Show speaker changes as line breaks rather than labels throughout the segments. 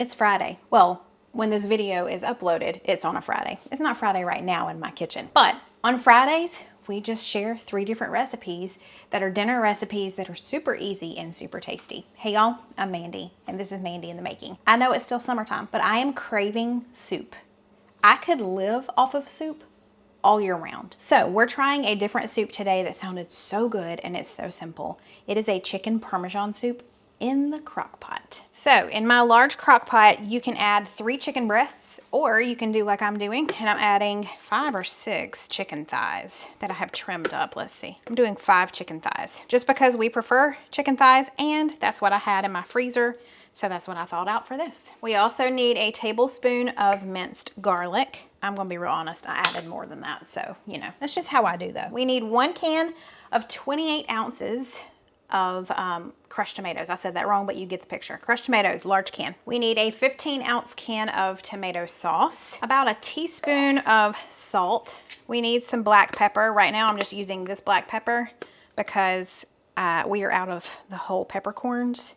It's Friday. Well, when this video is uploaded, it's on a Friday. It's not Friday right now in my kitchen, but on Fridays, we just share 3 different recipes that are dinner recipes that are super easy and super tasty. Hey y'all, I'm Mandy, and this is Mandy in the Making. I know it's still summertime, but I am craving soup. I could live off of soup all year round. So we're trying a different soup today that sounded so good and it's so simple. It is a chicken Parmesan soup in the crock pot. So in my large crock pot, you can add 3 chicken breasts, or you can do like I'm doing, and I'm adding 5 or 6 chicken thighs that I have trimmed up. Let's see. I'm doing 5 chicken thighs just because we prefer chicken thighs, and that's what I had in my freezer. So that's what I thought out for this. We also need a tablespoon of minced garlic. I'm gonna be real honest, I added more than that. So, you know, that's just how I do though. We need 1 can of 28 ounces of crushed tomatoes. I said that wrong, but you get the picture. Crushed tomatoes, large can. We need a 15-ounce can of tomato sauce, about a teaspoon of salt. We need some black pepper. Right now I'm just using this black pepper because we are out of the whole peppercorns.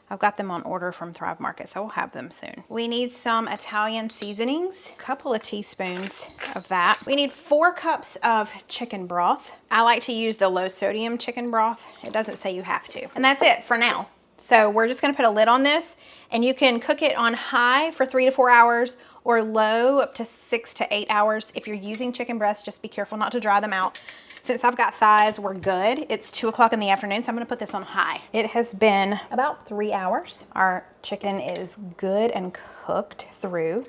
I've got them on order from Thrive Market, so we'll have them soon. We need some Italian seasonings, a couple of teaspoons of that. We need 4 cups of chicken broth. I like to use the low sodium chicken broth. It doesn't say you have to. And that's it for now. So we're just gonna put a lid on this, and you can cook it on high for 3 to 4 hours or low up to 6 to 8 hours. If you're using chicken breasts, just be careful not to dry them out. Since I've got thighs, we're good. It's 2 o'clock in the afternoon, so I'm gonna put this on high. It has been about 3 hours. Our chicken is good and cooked through.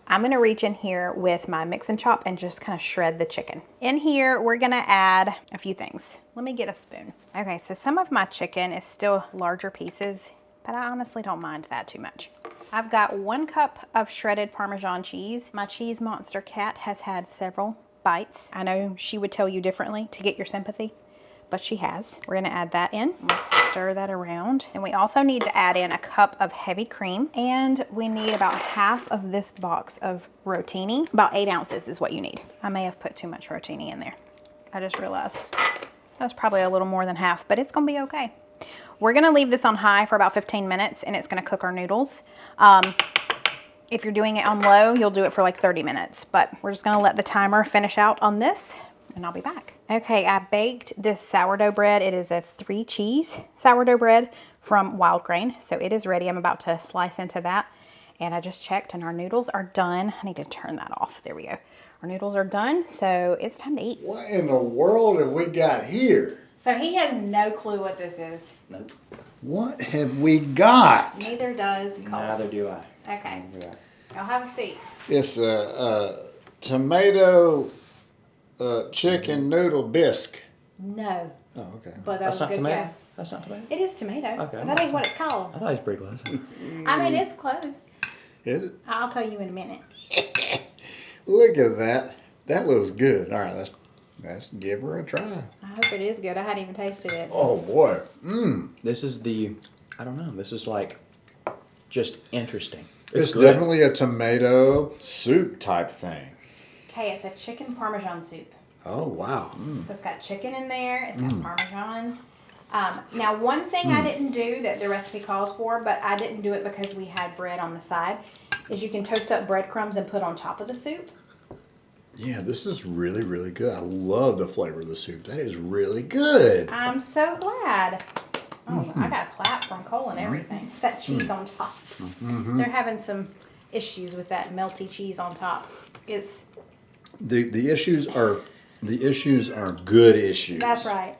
I'm gonna reach in here with my mix and chop and just kind of shred the chicken. In here, we're gonna add a few things. Let me get a spoon. Okay, so some of my chicken is still larger pieces, but I honestly don't mind that too much. I've got 1 cup of shredded Parmesan cheese. My cheese monster cat has had several bites. I know she would tell you differently to get your sympathy, but she has. We're gonna add that in. I'm gonna stir that around. And we also need to add in a cup of heavy cream, and we need about half of this box of rotini. About 8 ounces is what you need. I may have put too much rotini in there. I just realized. That's probably a little more than half, but it's gonna be okay. We're gonna leave this on high for about 15 minutes, and it's gonna cook our noodles. If you're doing it on low, you'll do it for like 30 minutes, but we're just gonna let the timer finish out on this, and I'll be back. Okay, I baked this sourdough bread. It is a 3 cheese sourdough bread from Wild Grain, so it is ready. I'm about to slice into that, and I just checked, and our noodles are done. I need to turn that off. There we go. Our noodles are done, so it's time to eat.
What in the world have we got here?
So he has no clue what this is.
Nope.
What have we got?
Neither does Cole.
Neither do I.
Okay, y'all have a seat.
It's a tomato chicken noodle bisque.
No,
Oh, okay.
but that was a good
tomato.
guess.
That's not tomato.
It is tomato.
Okay.
That ain't what it's called.
I thought he was pretty close.
I mean, it's close.
Is it?
I'll tell you in a minute.
Look at that. That looks good. All right, let's give her a try.
I hope it is good. I hadn't even tasted it.
Oh boy. Mmm.
This is I don't know. This is like just interesting.
It's
good.
definitely a tomato soup type thing.
Okay, it's a chicken Parmesan soup.
Oh wow.
So it's got chicken in there. It's got Parmesan. Now, one thing I didn't do that the recipe calls for, but I didn't do it because we had bread on the side, is you can toast up breadcrumbs and put on top of the soup.
Yeah, this is really, really good. I love the flavor of the soup. That is really good.
I'm so glad. Oh, I got a clap from Cole and everything. It's that cheese on top. They're having some issues with that melty cheese on top. It's
The issues are good issues.
That's right.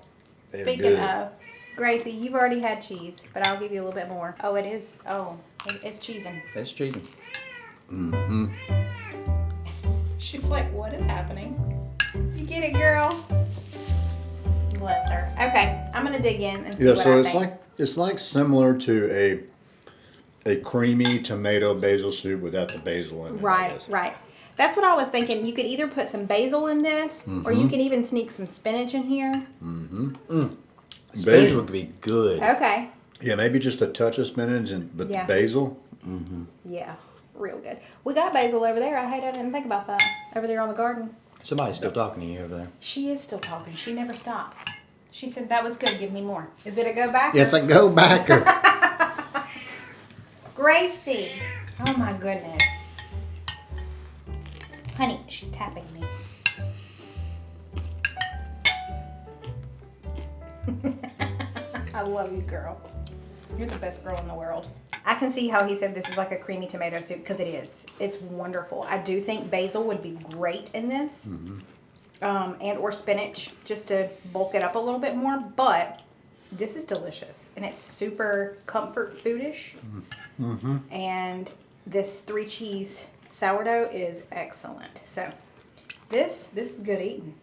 They're
Speaking
good.
of, Gracie, you've already had cheese, but I'll give you a little bit more. Oh, it is. Oh, it's cheesing.
It's cheesing.
Mm-hmm.
She's like, what is happening? You get it, girl? Bless her. Okay, I'm gonna dig in and see what I think.
It's like similar to a creamy tomato basil soup without the basil in it.
Right, right. That's what I was thinking. You could either put some basil in this, or you can even sneak some spinach in here.
Spinach
Basil.
would be good.
Okay.
Yeah, maybe just a touch of spinach, but
Yeah.
the basil.
Yeah, real good. We got basil over there. I didn't think about that. Over there on the garden.
Somebody's still talking to you over there.
She is still talking. She never stops. She said, that was good. Give me more. Is it a go back?
It's a go backer.
Gracie, Oh my goodness. Honey, she's tapping me. I love you, girl. You're the best girl in the world. I can see how he said this is like a creamy tomato soup, because it is. It's wonderful. I do think basil would be great in this. And or spinach, just to bulk it up a little bit more. But this is delicious. And it's super comfort foodish. And this 3 cheese sourdough is excellent. So this is good eating.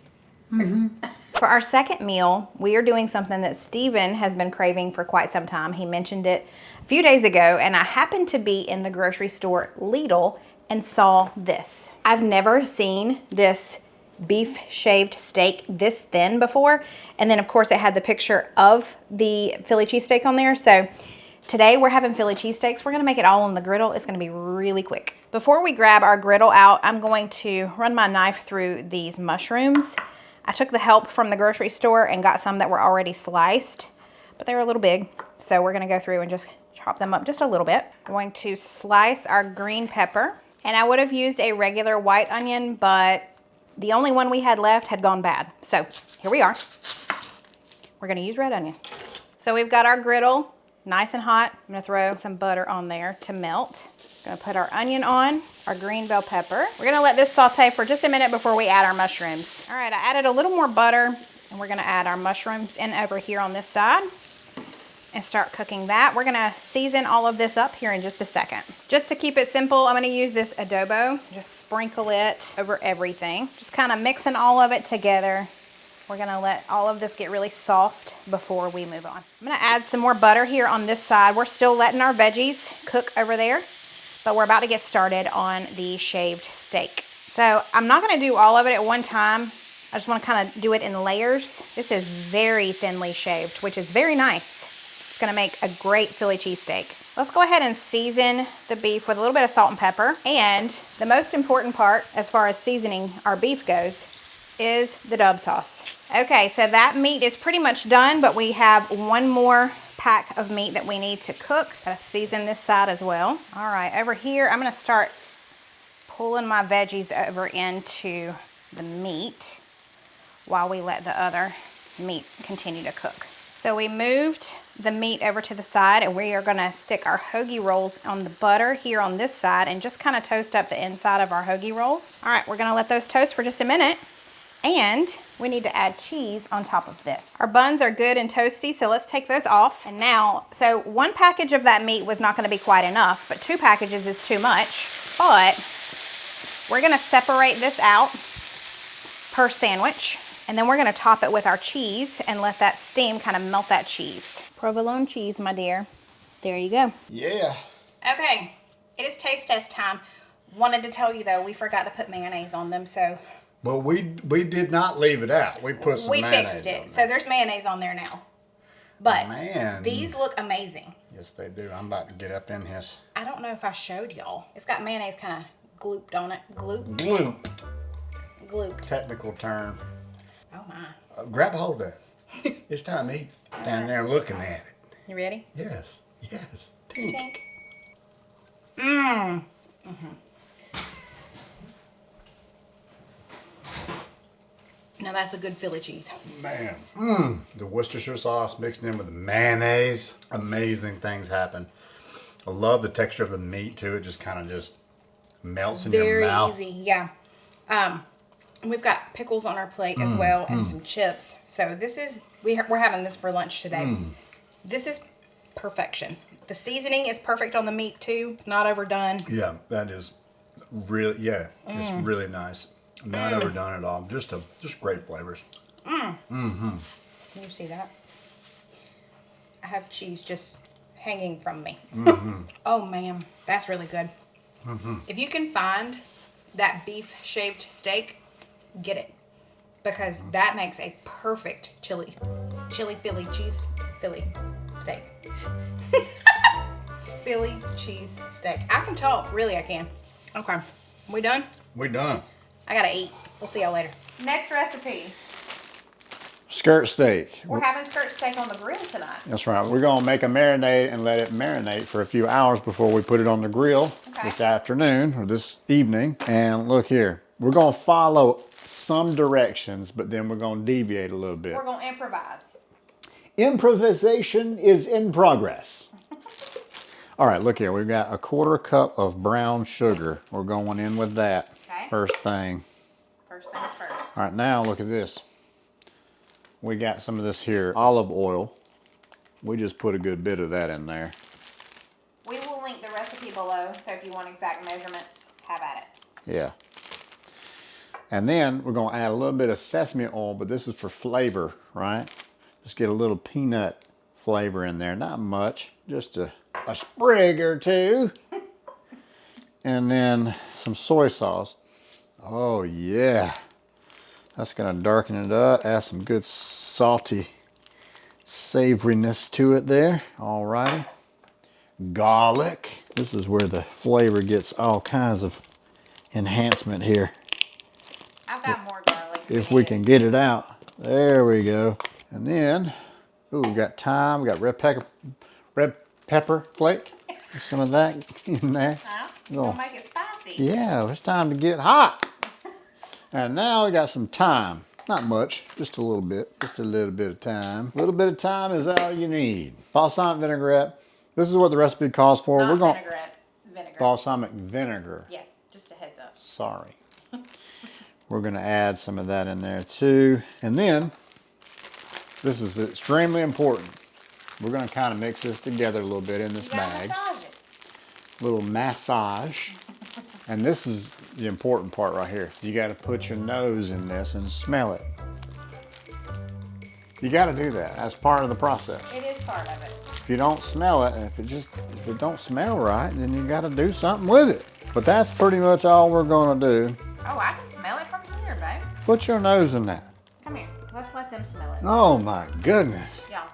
For our second meal, we are doing something that Steven has been craving for quite some time. He mentioned it a few days ago, and I happened to be in the grocery store Lidl and saw this. I've never seen this beef shaved steak this thin before. And then of course it had the picture of the Philly cheesesteak on there. So today we're having Philly cheesesteaks. We're gonna make it all on the griddle. It's gonna be really quick. Before we grab our griddle out, I'm going to run my knife through these mushrooms. I took the help from the grocery store and got some that were already sliced, but they were a little big. So we're gonna go through and just chop them up just a little bit. I'm going to slice our green pepper. And I would have used a regular white onion, but the only one we had left had gone bad. So here we are. We're gonna use red onion. So we've got our griddle nice and hot. I'm gonna throw some butter on there to melt. Gonna put our onion on, our green bell pepper. We're gonna let this saute for just a minute before we add our mushrooms. All right, I added a little more butter, and we're gonna add our mushrooms in over here on this side and start cooking that. We're gonna season all of this up here in just a second. Just to keep it simple, I'm gonna use this adobo. Just sprinkle it over everything. Just kind of mixing all of it together. We're gonna let all of this get really soft before we move on. I'm gonna add some more butter here on this side. We're still letting our veggies cook over there, but we're about to get started on the shaved steak. So I'm not gonna do all of it at one time. I just wanna kind of do it in layers. This is very thinly shaved, which is very nice. It's gonna make a great Philly cheesesteak. Let's go ahead and season the beef with a little bit of salt and pepper. And the most important part as far as seasoning our beef goes is the Dub sauce. Okay, so that meat is pretty much done, but we have one more pack of meat that we need to cook. Gotta season this side as well. All right, over here, I'm gonna start pulling my veggies over into the meat while we let the other meat continue to cook. So we moved the meat over to the side, and we are gonna stick our hoagie rolls on the butter here on this side and just kind of toast up the inside of our hoagie rolls. All right, we're gonna let those toast for just a minute. And we need to add cheese on top of this. Our buns are good and toasty, so let's take those off. And now, so one package of that meat was not gonna be quite enough, but 2 packages is too much. But we're gonna separate this out per sandwich, and then we're gonna top it with our cheese and let that steam kind of melt that cheese. Provolone cheese, my dear. There you go.
Yeah.
Okay, it is taste test time. Wanted to tell you though, we forgot to put mayonnaise on them, so
But we did not leave it out. We put some mayonnaise
fixed it.
on
So
there.
there's mayonnaise on there now. But
Man.
these look amazing.
Yes, they do. I'm about to get up in his
I don't know if I showed y'all. It's got mayonnaise kind of glooped on it. Glooped?
gloop.
Glooped.
Technical term.
Oh my.
Grab a hold of it. It's time to eat. Down there looking at it.
You ready?
Yes. Yes. Tink.
Tink. Mmm. Now that's a good Philly cheese.
Man. The Worcestershire sauce mixed in with the mayonnaise. Amazing things happen. I love the texture of the meat too. It just kind of just melts in your mouth.
Very easy, yeah. We've got pickles on our plate as well, and some chips. So this is, we're having this for lunch today. This is perfection. The seasoning is perfect on the meat too. It's not overdone.
Yeah, that is really, it's really nice. Not overdone at all. Just great flavors.
Can you see that? I have cheese just hanging from me. Oh man, that's really good. If you can find that beef shaved steak, get it, because that makes a perfect chili Philly cheese Philly steak. Philly cheese steak. I can talk, really I can. Okay, we done?
We done.
I gotta eat. We'll see y'all later. Next recipe.
skirt steak.
We're having skirt steak on the grill tonight.
That's right. We're going to make a marinade and let it marinate for a few hours before we put it on the grill this afternoon or this evening. And look here. We're going to follow some directions, but then we're going to deviate a little bit.
We're going to improvise.
Improvisation is in progress. All right, look here. We've got 1/4 cup of brown sugar. We're going in with that first thing.
First things first.
All right, now look at this. We got some of this here olive oil. We just put a good bit of that in there.
We will link the recipe below, so if you want exact measurements, have at it.
Yeah. And then we're going to add a little bit of sesame oil, but this is for flavor, right? Just get a little peanut flavor in there. Not much, just a sprig or two. And then some soy sauce. Oh, yeah. That's going to darken it up. Add some good salty savoriness to it there. All righty. Garlic. This is where the flavor gets all kinds of enhancement here.
I've got more garlic.
If we can get it out. There we go. And then, ooh, we got thyme. We got red pepper flake. Some of that in there.
Gonna make it spicy.
Yeah, it's time to get hot. And now we got some thyme. Not much, just a little bit. Just a little bit of thyme. A little bit of thyme is all you need. Balsamic vinaigrette. This is what the recipe calls for.
Not
We're going
vinaigrette. Vinegar.
balsamic vinegar.
Yeah, just a heads up.
Sorry. We're going to add some of that in there too. And then, this is extremely important. We're going to kind of mix this together a little bit in this bag.
Massage it.
Little massage. And this is the important part right here. You got to put your nose in this and smell it. You got to do that. That's part of the process.
It is part of it.
If you don't smell it, and if it don't smell right, then you got to do something with it. But that's pretty much all we're going to do.
Oh, I can smell it from here, babe.
Put your nose in that.
Come here. Let's let them smell it.
Oh my goodness.
Y'all,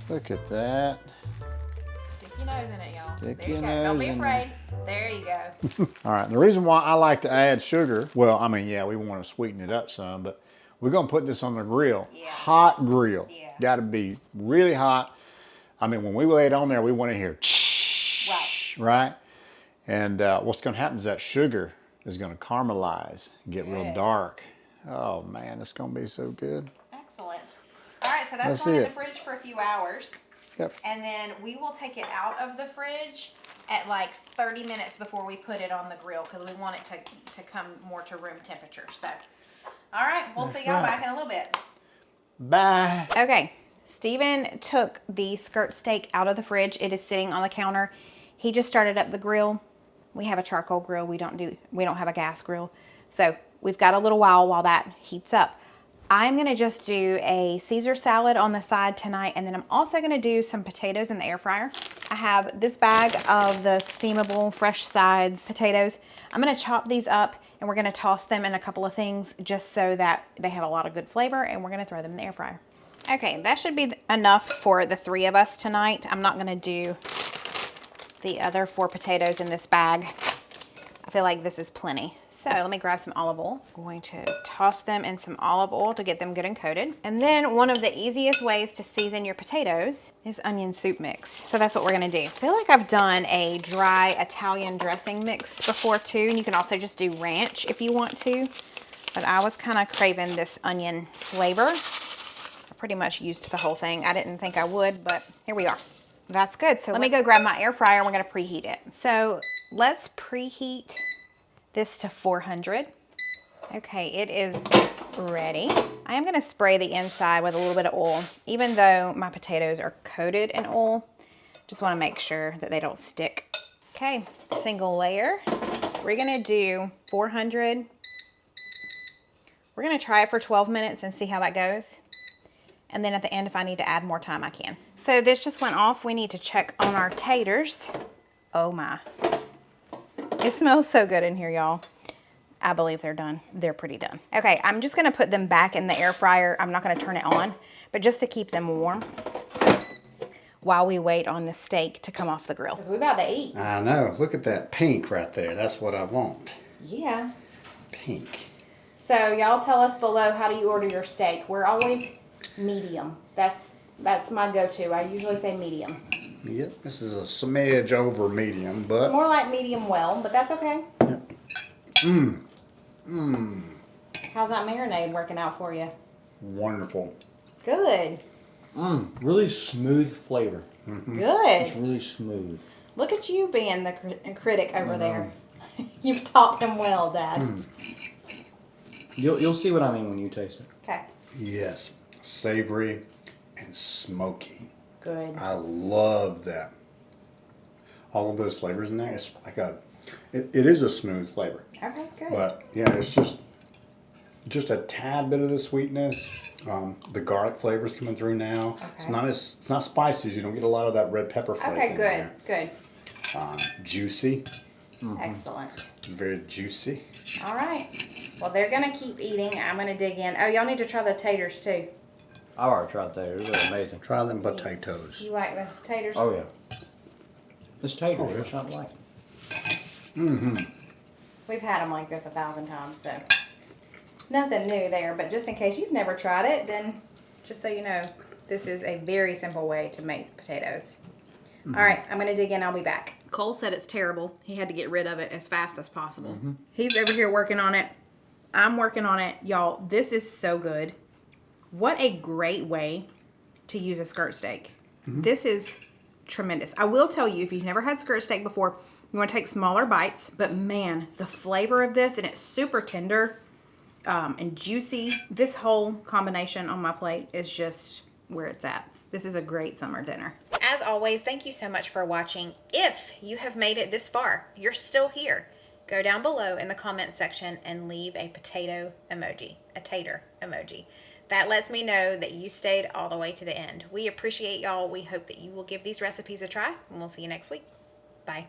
Look at that.
stick your nose in it, y'all.
Stick
There you
your
go.
nose
Don't be
in
afraid. There you go.
All right, the reason why I like to add sugar, well, I mean, yeah, we want to sweeten it up some, but we're going to put this on the grill.
Yeah.
Hot grill.
Yeah.
Got to be really hot. I mean, when we lay it on there, we want to hear right? And what's going to happen is that sugar is going to caramelize, get real dark. Oh, man, it's going to be so good.
Excellent. All right, so that's going in the fridge for a few hours.
Yep.
And then we will take it out of the fridge at like 30 minutes before we put it on the grill because we want it to come more to room temperature. So, all right, we'll see y'all back in a little bit.
Bye.
Okay, Steven took the skirt steak out of the fridge. It is sitting on the counter. He just started up the grill. We have a charcoal grill. We don't have a gas grill. So we've got a little while that heats up. I'm gonna just do a Caesar salad on the side tonight, and then I'm also gonna do some potatoes in the air fryer. I have this bag of the steamable fresh sides potatoes. I'm gonna chop these up and we're gonna toss them in a couple of things just so that they have a lot of good flavor, and we're gonna throw them in the air fryer. Okay, that should be enough for the 3 of us tonight. I'm not gonna do the other 4 potatoes in this bag. I feel like this is plenty. So let me grab some olive oil. I'm going to toss them in some olive oil to get them good and coated. And then one of the easiest ways to season your potatoes is onion soup mix. So that's what we're gonna do. I feel like I've done a dry Italian dressing mix before too, and you can also just do ranch if you want to. But I was kind of craving this onion flavor. I pretty much used the whole thing. I didn't think I would, but here we are. That's good. So let me go grab my air fryer and we're gonna preheat it. So let's preheat this to 400. Okay, it is ready. I am gonna spray the inside with a little bit of oil. Even though my potatoes are coated in oil, just wanna make sure that they don't stick. Okay, single layer. We're gonna do 400. We're gonna try it for 12 minutes and see how that goes. And then at the end, if I need to add more time, I can. So this just went off. We need to check on our taters. Oh my. It smells so good in here, y'all. I believe they're done. They're pretty done. Okay, I'm just gonna put them back in the air fryer. I'm not gonna turn it on, but just to keep them warm while we wait on the steak to come off the grill. Because we're about to eat.
I know. Look at that pink right there. That's what I want.
Yeah.
Pink.
So So y'all tell us below, how do you order your steak? We're always medium. That's my go-to. I usually say medium.
Yep, this is a smidge over medium,
It's
but
more like medium well, but that's okay. How's that marinade working out for you?
wonderful.
Good.
Really smooth flavor.
Good.
It's really smooth.
Look at you being the critic over there. You've taught him well, Dad.
You'll see what I mean when you taste it.
Okay.
Yes, savory and smoky.
Good.
I love that. All of those flavors in there. It's like it is a smooth flavor.
Okay, good.
But yeah, it's just a tad bit of the sweetness. The garlic flavor's coming through now.
Okay.
It's not spicy. You don't get a lot of that red pepper flavor.
Okay,
in
good,
there.
good.
Juicy,
Excellent.
very juicy.
All right. Well, they're gonna keep eating. I'm gonna dig in. Oh, y'all need to try the taters too.
I already tried that. It was amazing.
Try them potatoes.
You like the taters?
Oh yeah. It's tater. It's not like.
We've had them like this 1,000 times, so nothing new there. But just in case you've never tried it, then just so you know, this is a very simple way to make potatoes. All right, I'm gonna dig in. I'll be back. Cole said it's terrible. He had to get rid of it as fast as possible. He's over here working on it. I'm working on it. Y'all, this is so good. What a great way to use a skirt steak. This is tremendous. I will tell you, if you've never had skirt steak before, you want to take smaller bites, but man, the flavor of this, and it's super tender and juicy. This whole combination on my plate is just where it's at. This is a great summer dinner. As always, thank you so much for watching. If you have made it this far, you're still here, go down below in the comment section and leave a potato emoji, a tater emoji. That lets me know that you stayed all the way to the end. We appreciate y'all. We hope that you will give these recipes a try, and we'll see you next week. Bye.